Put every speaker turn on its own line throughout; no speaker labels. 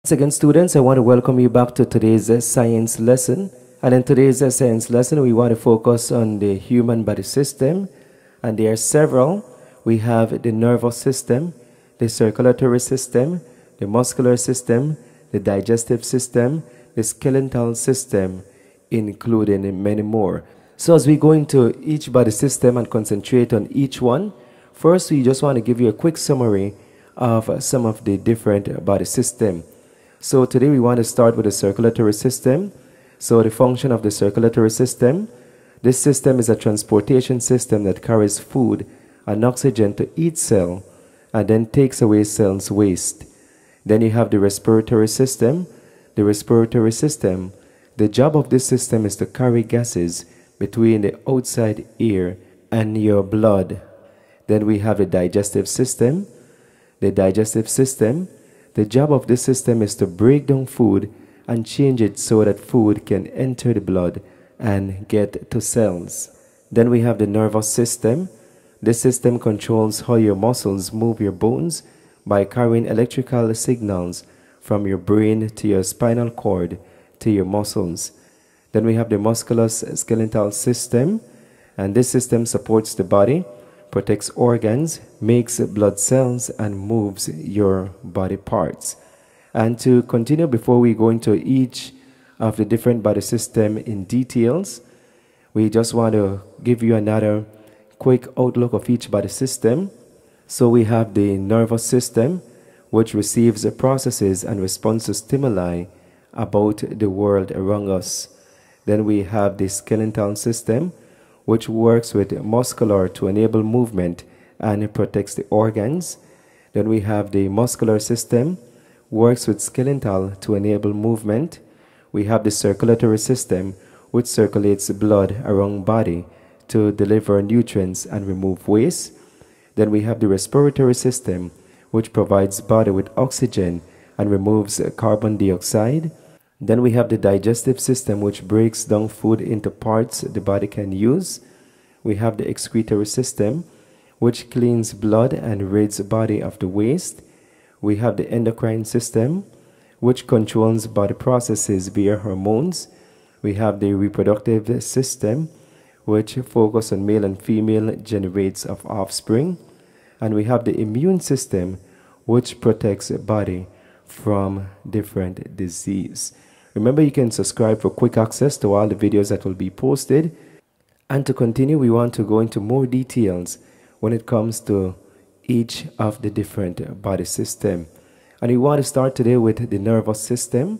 Once again, students, I want to welcome you back to today's science lesson. And in today's science lesson, we want to focus on the human body system. And there are several. We have the nervous system, the circulatory system, the muscular system, the digestive system, the skeletal system, including many more. So as we go into each body system and concentrate on each one, first we just want to give you a quick summary of some of the different body systems. So today we want to start with the circulatory system. So the function of the circulatory system, this system is a transportation system that carries food and oxygen to each cell and then takes away cells' waste. Then you have the respiratory system. The respiratory system, the job of this system is to carry gases between the outside air and your blood. Then we have the digestive system. The digestive system, the job of this system is to break down food and change it so that food can enter the blood and get to cells. Then we have the nervous system. This system controls how your muscles move your bones by carrying electrical signals from your brain to your spinal cord to your muscles. Then we have the musculoskeletal system, and this system supports the body, protects organs, makes blood cells, and moves your body parts. And to continue before we go into each of the different body system in details, we just want to give you another quick outlook of each body system. So we have the nervous system, which receives processes and responds to stimuli about the world around us. Then we have the skeletal system, which works with muscular to enable movement and protects the organs. Then we have the muscular system, works with skeletal to enable movement. We have the circulatory system, which circulates blood around body to deliver nutrients and remove waste. Then we have the respiratory system, which provides body with oxygen and removes carbon dioxide. Then we have the digestive system, which breaks down food into parts the body can use. We have the excretory system, which cleans blood and rids the body of the waste. We have the endocrine system, which controls body processes via hormones. We have the reproductive system, which focuses on male and female generates of offspring. And we have the immune system, which protects the body from different disease. Remember, you can subscribe for quick access to all the videos that will be posted. And to continue, we want to go into more details when it comes to each of the different body systems. And we want to start today with the nervous system.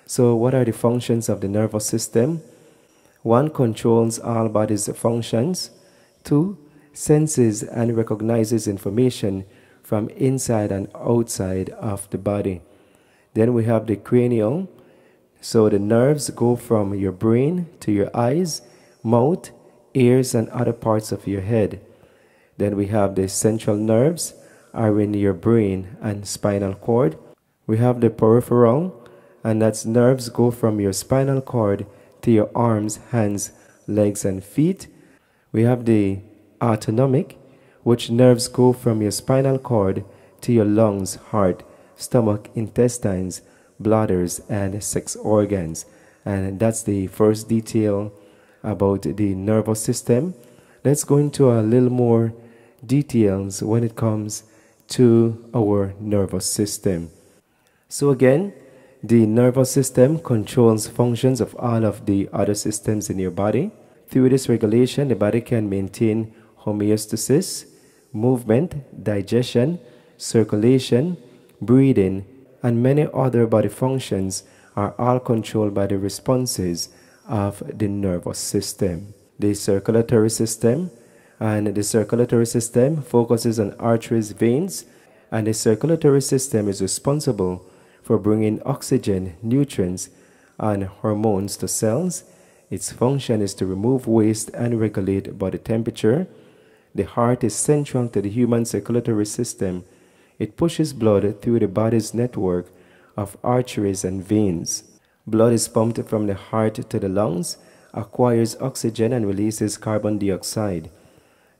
So what are the functions of the nervous system? 1, controls all body's functions. 2, senses and recognizes information from inside and outside of the body. Then we have the cranial. So the nerves go from your brain to your eyes, mouth, ears, and other parts of your head. Then we have the central nerves are in your brain and spinal cord. We have the peripheral, and that's nerves go from your spinal cord to your arms, hands, legs, and feet. We have the autonomic, which nerves go from your spinal cord to your lungs, heart, stomach, intestines, bladders, and sex organs. And that's the first detail about the nervous system. Let's go into a little more details when it comes to our nervous system. So again, the nervous system controls functions of all of the other systems in your body. Through this regulation, the body can maintain homeostasis, movement, digestion, circulation, breathing, and many other body functions are all controlled by the responses of the nervous system. The circulatory system, and the circulatory system focuses on arteries, veins, and the circulatory system is responsible for bringing oxygen, nutrients, and hormones to cells. Its function is to remove waste and regulate body temperature. The heart is central to the human circulatory system. It pushes blood through the body's network of arteries and veins. Blood is pumped from the heart to the lungs, acquires oxygen, and releases carbon dioxide.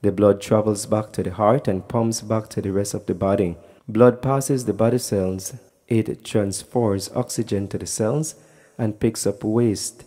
The blood travels back to the heart and pumps back to the rest of the body. Blood passes the body cells It transfers oxygen to the cells and picks up waste.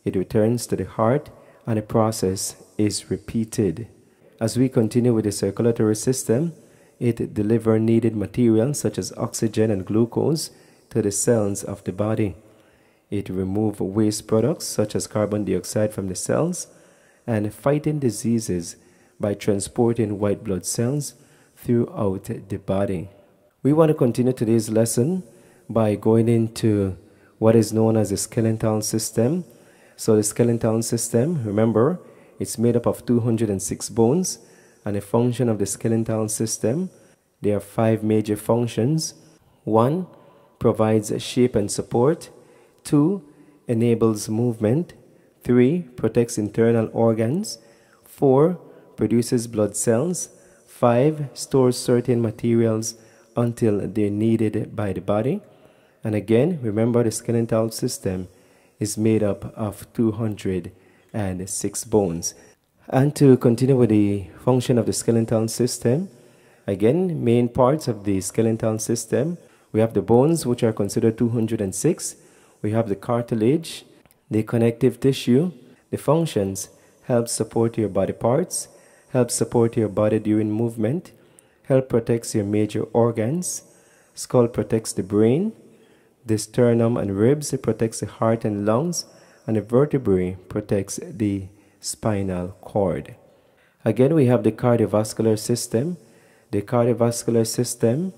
It returns to the heart, and the process is repeated. As we continue with the circulatory system, it delivers needed materials such as oxygen and glucose to the cells of the body. It removes waste products such as carbon dioxide from the cells and fighting diseases by transporting white blood cells throughout the body. We want to continue today's lesson by going into what is known as the skeletal system. So the skeletal system, remember, it's made up of 206 bones, and the function of the skeletal system, there are 5 major functions. 1. Provides shape and support. 2. Enables movement. 3. Protects internal organs. 4. Produces blood cells. 5. Stores certain materials until they're needed by the body. And again, remember the skeletal system is made up of 206 bones. And to continue with the function of the skeletal system, again, main parts of the skeletal system, we have the bones, which are considered 206. We have the cartilage, the connective tissue. The functions: help support your body parts, help support your body during movement, help protects your major organs. Skull protects the brain. The sternum and ribs, it protects the heart and lungs, and the vertebrae protects the spinal cord. Again, we have the cardiovascular system. The cardiovascular system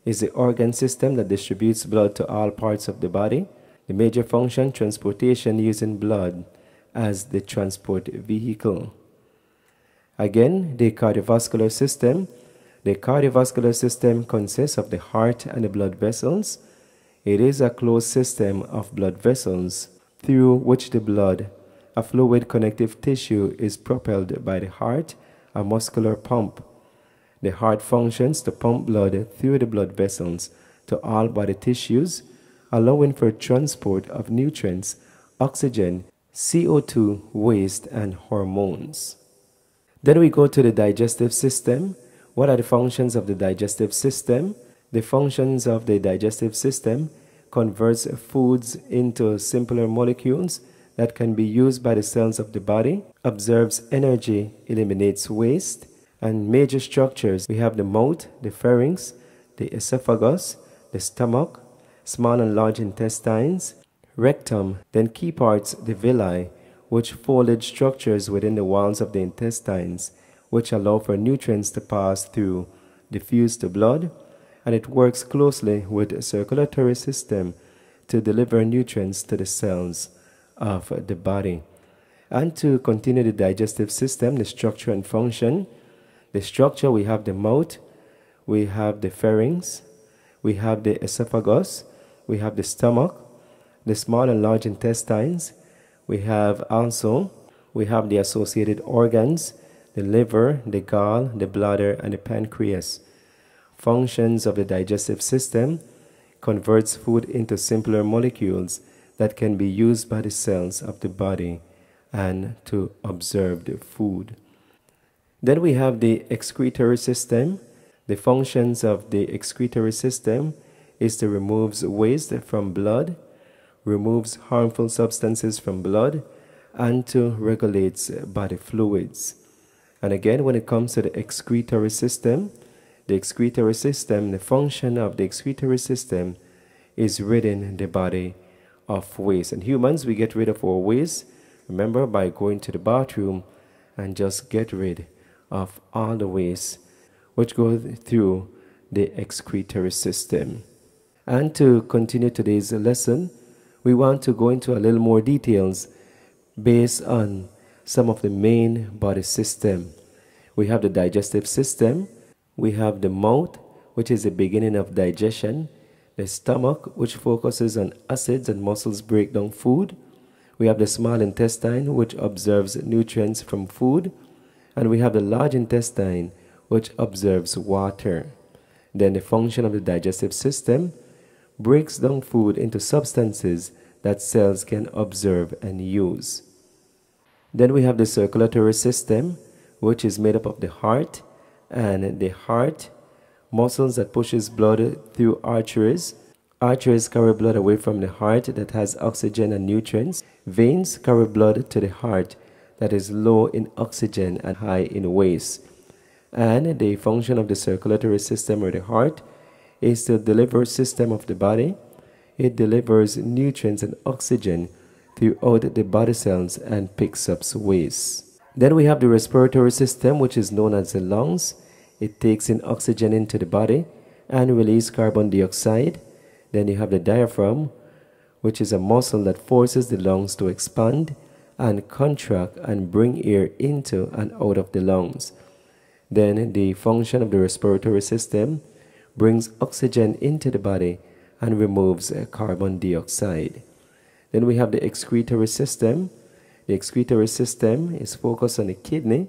is the organ system that distributes blood to all parts of the body. The major function: transportation using blood as the transport vehicle. Again, the cardiovascular system. The cardiovascular system consists of the heart and the blood vessels. It is a closed system of blood vessels through which the blood, a fluid connective tissue, is propelled by the heart, a muscular pump. The heart functions to pump blood through the blood vessels to all body tissues, allowing for transport of nutrients, oxygen, CO2, waste, and hormones. Then we go to the digestive system. What are the functions of the digestive system? The functions of the digestive system: converts foods into simpler molecules that can be used by the cells of the body, absorbs energy, eliminates waste. And major structures: we have the mouth, the pharynx, the esophagus, the stomach, small and large intestines, rectum, then key parts, the villi, which folded structures within the walls of the intestines, which allow for nutrients to pass through, diffuse the blood, and it works closely with the circulatory system to deliver nutrients to the cells of the body. And to continue the digestive system, the structure and function. The structure: we have the mouth, we have the pharynx, we have the esophagus, we have the stomach, the small and large intestines. We have the associated organs: the liver, the gall, the bladder, and the pancreas. Functions of the digestive system: converts food into simpler molecules that can be used by the cells of the body and to absorb the food. Then we have the excretory system. The functions of the excretory system is to remove waste from blood, removes harmful substances from blood, and to regulate body fluids. And again, when it comes to the excretory system, the function of the excretory system is ridding the body of waste. And humans, we get rid of our waste, remember, by going to the bathroom and just get rid of all the waste which goes through the excretory system. And to continue today's lesson, we want to go into a little more details based on some of the main body system. We have the digestive system. We have the mouth, which is the beginning of digestion. The stomach, which focuses on acids and muscles break down food. We have the small intestine, which absorbs nutrients from food. And we have the large intestine, which absorbs water. Then the function of the digestive system: breaks down food into substances that cells can absorb and use. Then we have the circulatory system, which is made up of the heart, and the heart muscles that pushes blood through arteries, Arteries carry blood away from the heart that has oxygen and nutrients. Veins carry blood to the heart that is low in oxygen and high in waste. And the function of the circulatory system or the heart is the delivery system of the body. It delivers nutrients and oxygen throughout the body cells and picks up waste. Then we have the respiratory system, which is known as the lungs. It takes in oxygen into the body and releases carbon dioxide. Then you have the diaphragm, which is a muscle that forces the lungs to expand and contract and bring air into and out of the lungs. Then the function of the respiratory system brings oxygen into the body and removes carbon dioxide. Then we have the excretory system. The excretory system is focused on the kidney,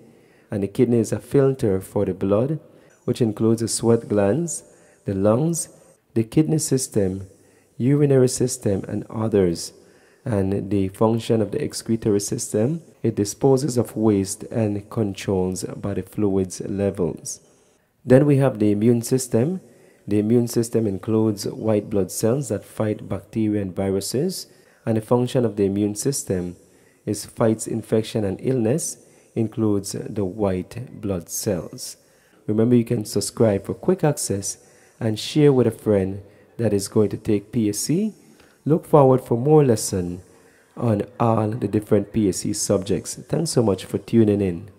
and the kidney is a filter for the blood, which includes the sweat glands, the lungs, the kidney system, urinary system, and others. And the function of the excretory system, it disposes of waste and controls body fluids levels. Then we have the immune system. The immune system includes white blood cells that fight bacteria and viruses, and the function of the immune system is fights infection and illness, includes the white blood cells. Remember, you can subscribe for quick access and share with a friend that is going to take PSC. Look forward for more lessons on all the different PSC subjects. Thanks so much for tuning in.